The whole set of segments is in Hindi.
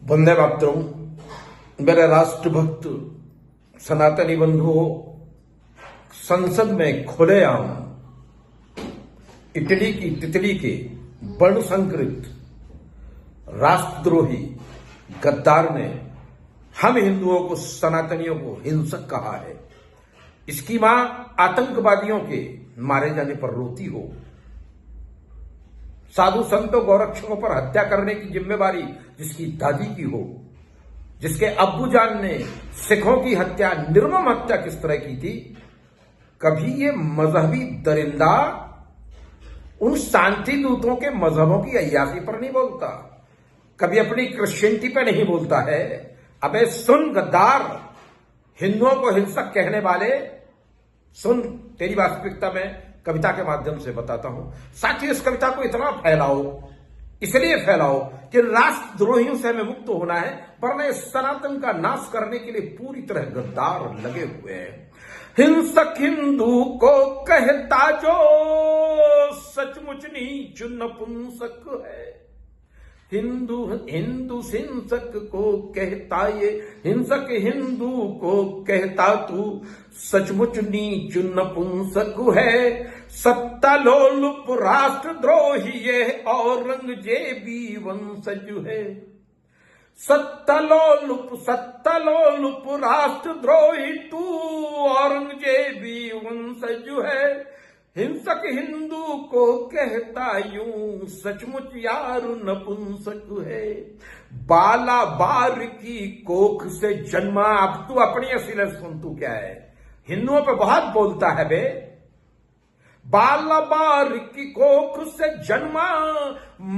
वंदे मातरम। मेरे राष्ट्रभक्त सनातनी बंधुओं, संसद में खुलेआम इटली की तितली के वर्ण संकृत राष्ट्रद्रोही गद्दार ने हम हिंदुओं को, सनातनियों को हिंसक कहा है। इसकी मां आतंकवादियों के मारे जाने पर रोती हो, साधु संतों गौरक्षकों पर हत्या करने की जिम्मेवारी जिसकी दादी की हो, जिसके अब्बूजान ने सिखों की हत्या, निर्मम हत्या किस तरह की थी, कभी ये मजहबी दरिंदा उन शांति दूतों के मजहबों की अय्यासी पर नहीं बोलता, कभी अपनी क्रिश्चियनिटी पे नहीं बोलता है। अबे सुन गद्दार, हिंदुओं को हिंसक कहने वाले, सुन, तेरी वास्तविकता में कविता के माध्यम से बताता हूं। साथियों, इस कविता को इतना फैलाओ, इसलिए फैलाओ कि राष्ट्रद्रोहियों से हमें मुक्त होना है, वरना इस सनातन का नाश करने के लिए पूरी तरह गद्दार लगे हुए हैं। हिंसक हिंदू को कहता जो सचमुच नीच नपुंसक है। हिंदू हिंसक को कहता, ये हिंसक हिंदू को कहता तू सचमुच नीच नपुंसक है। सत्ता लोलुप राष्ट्रद्रोही ये औरंगजेबी वंशज है। सत्ता लोलुप राष्ट्रद्रोही तू औरंगजेबी वंशज है। हिंसक हिंदू को कहता यूं सचमुच यार नपुंसक है। बाला बार की कोख से जन्मा, अब तू अपनी असलियत सुन, तू क्या है, हिंदुओं पे बहुत बोलता है बे। बाला बार की कोख से जन्मा,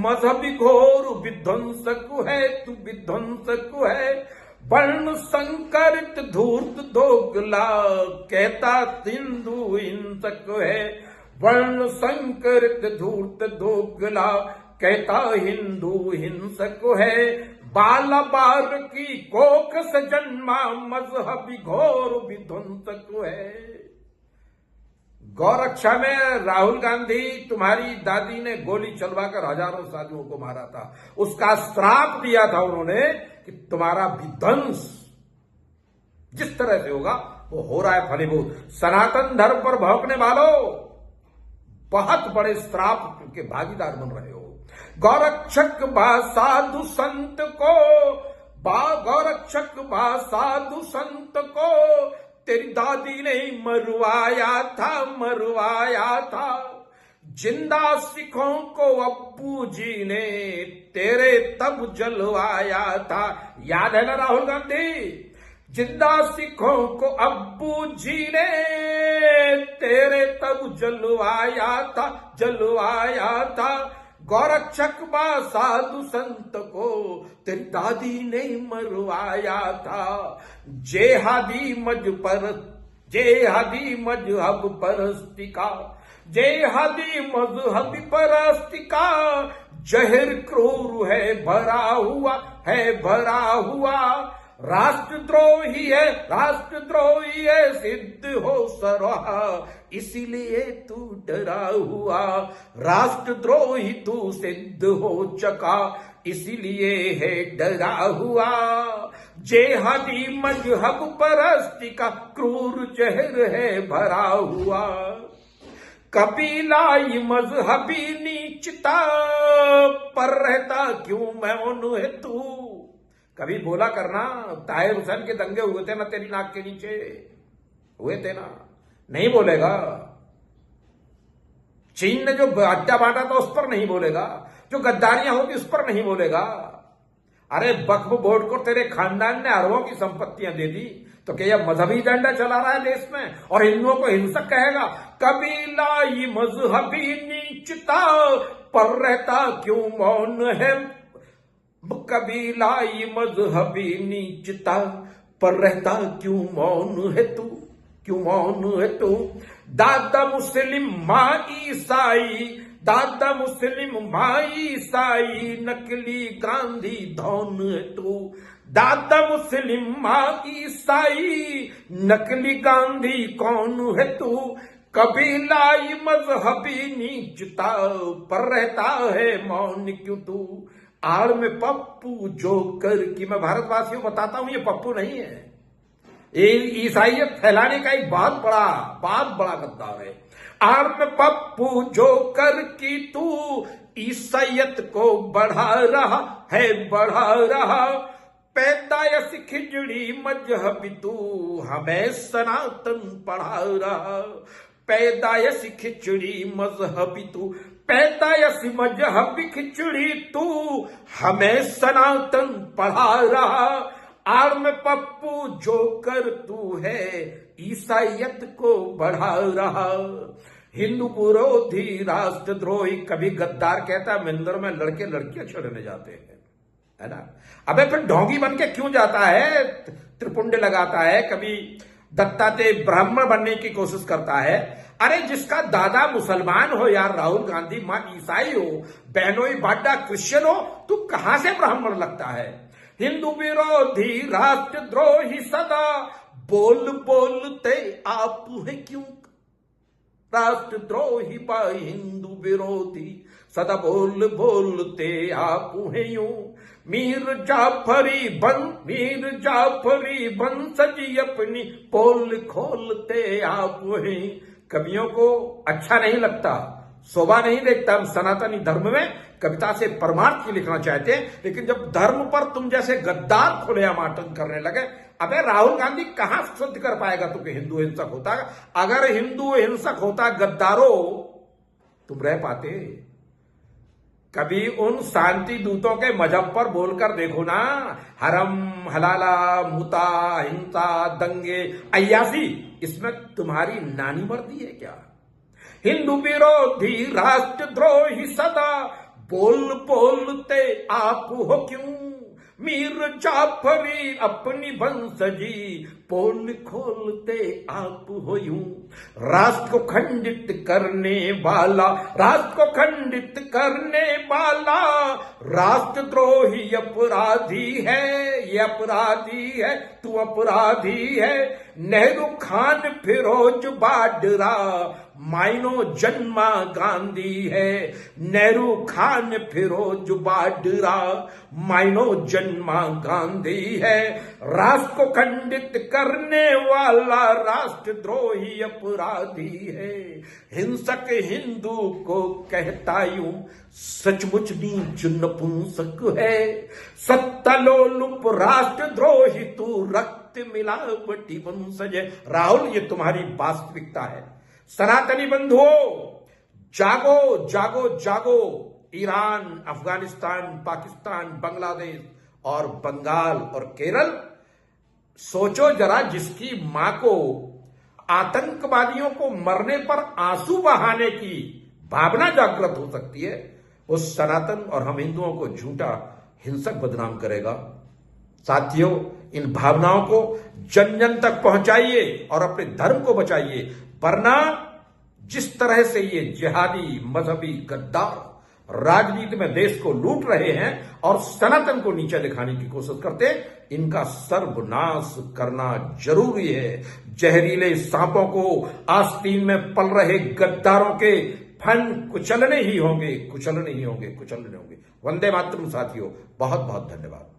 मजहबी घोर विध्वंसक है, तू विध्वंसक है। वर्ण संकरित धूर्त दोगला कहता हिंदू हिंसक है। वर्ण संकरित धूर्त दोगला कहता हिंदू हिंसक है। बाला बार की कोख से जन्मा, मजहबी घोर विध्वंसक है। गौरक्षा में राहुल गांधी, तुम्हारी दादी ने गोली चलवाकर हजारों साधुओं को मारा था, उसका श्राप दिया था उन्होंने कि तुम्हारा विध्वंस जिस तरह से होगा वो हो रहा है फलीभूत। सनातन धर्म पर भौंकने वालों, बहुत बड़े श्राप के भागीदार बन रहे हो। गौरक्षक बा साधु संत को, गौरक्षक बा साधु संत को तेरी दादी ने मरवाया था। जिंदा सिखों को अब्बू जी ने तेरे तब जलवाया था। याद है ना राहुल गांधी? जिंदा सिखों को अब्बू जी ने तेरे तब जलवाया था। गौरक्षक बा साधु संत को तेरी दादी ने मरवाया था। जेहादी मजहब परस्तिका, जेहादी मजहब परस्तिका, जहर क्रूर है भरा हुआ। राष्ट्रद्रोही है सिद्ध हो सरहा, इसीलिए तू डरा हुआ। राष्ट्रद्रोही तू सिद्ध हो चका, इसीलिए है डरा हुआ। जेहादी मजहब परस्ती का क्रूर जहर है भरा हुआ। कबीलाई मजहबी नीचता पर रहता क्यों मौन है तू। कभी बोला करना, ताहिर हुसैन के दंगे हुए थे ना तेरी नाक के नीचे, हुए थे ना, नहीं बोलेगा। चीन ने जो अड्डा बांटा था उस पर नहीं बोलेगा, जो गद्दारियां होगी उस पर नहीं बोलेगा। अरे वक्फ बोर्ड को तेरे खानदान ने अरबों की संपत्तियां दे दी, तो क्या यह मजहबी एजेंडा चला रहा है देश में और हिंदुओं को हिंसक कहेगा? कबीलाई मजहबी नीचता पर रहता क्यों मौन है। कबीलाई मजहबी नीचता पर रहता क्यों मौन है तू। दादा मुस्लिम माँ ईसाई, नकली गांधी धौन है तू। दादा मुस्लिम माँ ईसाई, नकली गांधी कौन है तू। कबीलाई मजहबी नीचता पर रहता है मौन क्यों तू। आड़ में पप्पू जोकर की। मैं भारतवासियों बताता हूं, ये पप्पू नहीं है, ये ईसाइयत फैलाने का एक बहुत बड़ा गद्दार है। आड़ में पप्पू जोकर की तू ईसाइयत को बढ़ा रहा। पैदाइश खिचड़ी मजहबी तू हमें सनातन पढ़ा रहा। पैदाइश खिचड़ी मजहबी तू, पैदाइश मजहबी खिचड़ी तू हमें सनातन पढ़ा रहा। आड़ में पप्पू जोकर तू है ईसाइयत को बढ़ा रहा। हिंदू विरोधी राष्ट्रद्रोही, कभी गद्दार कहता मंदिर में लड़के लड़कियां छेड़ने जाते हैं, है ना। अबे फिर ढोंगी बन के क्यों जाता है, त्रिपुंड लगाता है, कभी दत्तात्रेय ब्राह्मण बनने की कोशिश करता है। अरे जिसका दादा मुसलमान हो यार, राहुल गांधी, मां ईसाई हो, बहनोई बाड्डा क्रिश्चियन हो, तू कहां से ब्राह्मण लगता है। हिंदू विरोधी राष्ट्रद्रोही सदा बोलते आप है क्यों। राष्ट्रद्रोही पाई हिंदू विरोधी सदा बोलते आप हैं यूं। मीर जाफरी बन सजी अपनी पोल खोलते आप हैं। कवियों को अच्छा नहीं लगता, शोभा नहीं देखता हम सनातनी धर्म में कविता से परमार्थ की लिखना चाहते हैं, लेकिन जब धर्म पर तुम जैसे गद्दार खुलेआम आतंक करने लगे, अबे राहुल गांधी कहां सिद्ध कर पाएगा तुमको हिंदू हिंसक होता। अगर हिंदू हिंसक होता गद्दारों, तुम रह पाते। कभी उन शांति दूतों के मजहब पर बोलकर देखो ना, हरम हलाला मुता हिंसा दंगे अय्यासी, इसमें तुम्हारी नानी मरती है क्या। हिंदू विरोधी राष्ट्रद्रोही सदा बोलते आप हो क्यों। मीर जाफरी अपनी वंशजी पोल खोलते आप हो यूं। राष्ट्र को खंडित करने वाला राष्ट्रद्रोही अपराधी है, ये अपराधी है, तू अपराधी है। नेहरू खान फिरोज बाडरा मायनो जन्मा गांधी है। नेहरू खान फिरोज बाडरा मायनो जन्मा गांधी है। राष्ट्र को खंडित करने वाला राष्ट्रद्रोही अपराधी है। हिंसक हिंदू को कहता यूं सचमुच नीच नपुंसक है। सत्तालोलुप राष्ट्रद्रोही तू रक्त मिलावटी वंशज। राहुल, ये तुम्हारी वास्तविकता है। सनातनी बंधुओं, जागो। ईरान, अफगानिस्तान, पाकिस्तान, बांग्लादेश और बंगाल और केरल, सोचो जरा, जिसकी मां को आतंकवादियों को मरने पर आंसू बहाने की भावना जागृत हो सकती है, उस सनातन और हम हिंदुओं को झूठा हिंसक बदनाम करेगा। साथियों, इन भावनाओं को जन जन तक पहुंचाइए और अपने धर्म को बचाइए, वरना जिस तरह से ये जिहादी मजहबी गद्दार राजनीति में देश को लूट रहे हैं और सनातन को नीचे दिखाने की कोशिश करते हैं, इनका सर्वनाश करना जरूरी है। जहरीले सांपों को आस्तीन में पल रहे गद्दारों के फन कुचलने ही होंगे। वंदे मातरम साथियों, बहुत बहुत धन्यवाद।